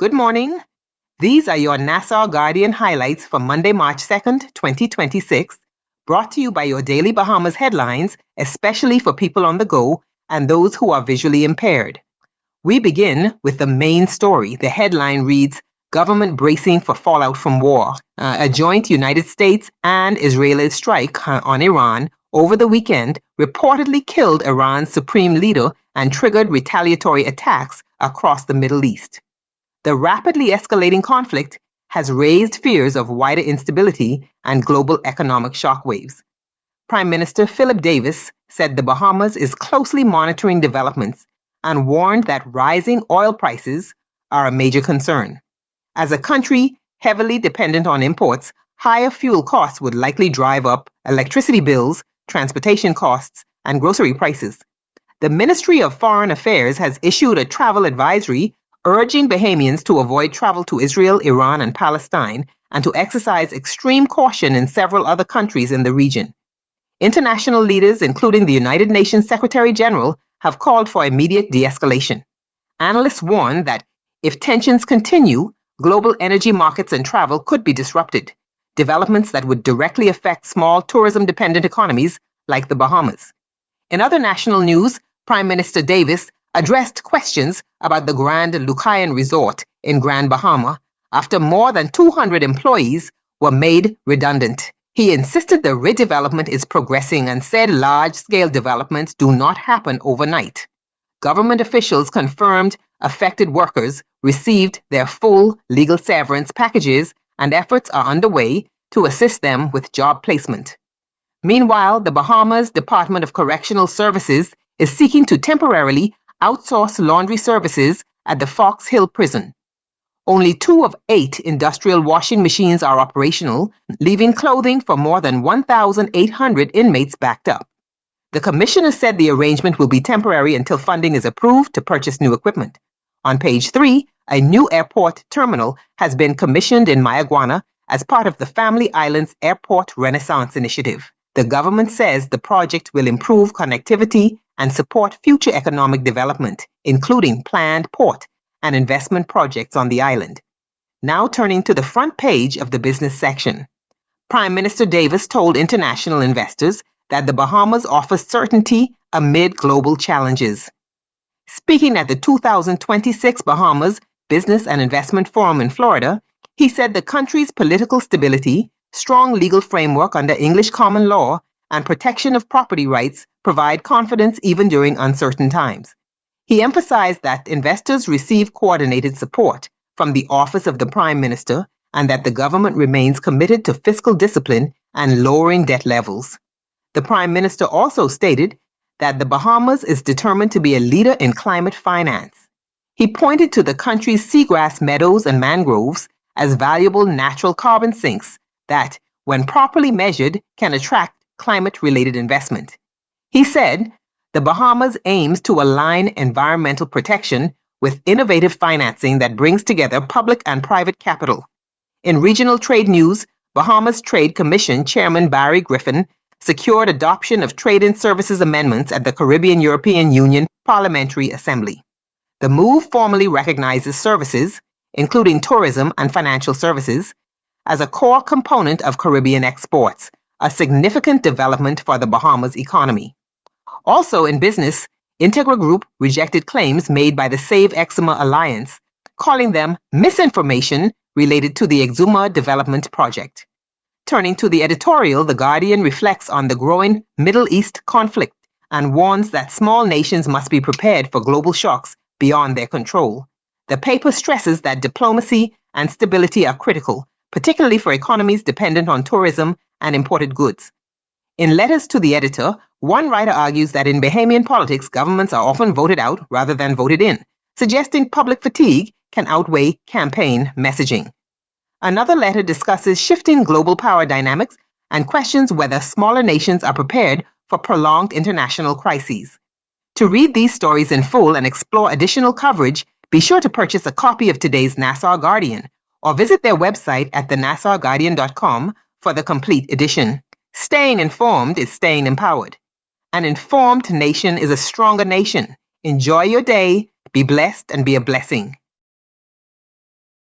Good morning. These are your Nassau Guardian highlights for Monday, March 2nd, 2026, brought to you by your Daily Bahamas headlines, especially for people on the go and those who are visually impaired. We begin with the main story. The headline reads, Government bracing for fallout from war. A joint United States and Israeli strike on Iran over the weekend reportedly killed Iran's supreme leader and triggered retaliatory attacks across the Middle East. The rapidly escalating conflict has raised fears of wider instability and global economic shockwaves. Prime Minister Philip Davis said the Bahamas is closely monitoring developments and warned that rising oil prices are a major concern. As a country heavily dependent on imports, higher fuel costs would likely drive up electricity bills, transportation costs, and grocery prices. The Ministry of Foreign Affairs has issued a travel advisory urging Bahamians to avoid travel to Israel, Iran, and Palestine, and to exercise extreme caution in several other countries in the region. International leaders, including the United Nations Secretary General, have called for immediate de-escalation. Analysts warn that if tensions continue, global energy markets and travel could be disrupted, developments that would directly affect small tourism-dependent economies like the Bahamas. In other national news, Prime Minister Davis addressed questions about the Grand Lucayan Resort in Grand Bahama after more than 200 employees were made redundant. He insisted the redevelopment is progressing and said large-scale developments do not happen overnight. Government officials confirmed affected workers received their full legal severance packages and efforts are underway to assist them with job placement. Meanwhile, the Bahamas Department of Correctional Services is seeking to temporarily outsource laundry services at the Fox Hill Prison. Only 2 of 8 industrial washing machines are operational, leaving clothing for more than 1,800 inmates backed up. The commissioner said the arrangement will be temporary until funding is approved to purchase new equipment. On page 3, a new airport terminal has been commissioned in Mayaguana as part of the Family Islands Airport Renaissance Initiative. The government says the project will improve connectivity and support future economic development, including planned port and investment projects on the island. Now turning to the front page of the business section. Prime Minister Davis told international investors that the Bahamas offers certainty amid global challenges. Speaking at the 2026 Bahamas Business and Investment Forum in Florida, he said the country's political stability, strong legal framework under English common law, and protection of property rights provide confidence even during uncertain times. He emphasized that investors receive coordinated support from the Office of the Prime Minister and that the government remains committed to fiscal discipline and lowering debt levels. The Prime Minister also stated that the Bahamas is determined to be a leader in climate finance. He pointed to the country's seagrass meadows and mangroves as valuable natural carbon sinks that, when properly measured, can attract climate-related investment. He said, the Bahamas aims to align environmental protection with innovative financing that brings together public and private capital. In regional trade news, Bahamas Trade Commission Chairman Barry Griffin secured adoption of Trade and Services Amendments at the Caribbean European Union Parliamentary Assembly. The move formally recognizes services, including tourism and financial services, as a core component of Caribbean exports, a significant development for the Bahamas economy. Also in business, Integra Group rejected claims made by the Save Eczema Alliance, calling them misinformation related to the Exuma development project. Turning to the editorial, The Guardian reflects on the growing Middle East conflict and warns that small nations must be prepared for global shocks beyond their control. The paper stresses that diplomacy and stability are critical, particularly for economies dependent on tourism and imported goods. In letters to the editor, one writer argues that in Bahamian politics, governments are often voted out rather than voted in, suggesting public fatigue can outweigh campaign messaging. Another letter discusses shifting global power dynamics and questions whether smaller nations are prepared for prolonged international crises. To read these stories in full and explore additional coverage, be sure to purchase a copy of today's Nassau Guardian or visit their website at thenassauguardian.com for the complete edition. Staying informed is staying empowered. An informed nation is a stronger nation. Enjoy your day, be blessed, and be a blessing.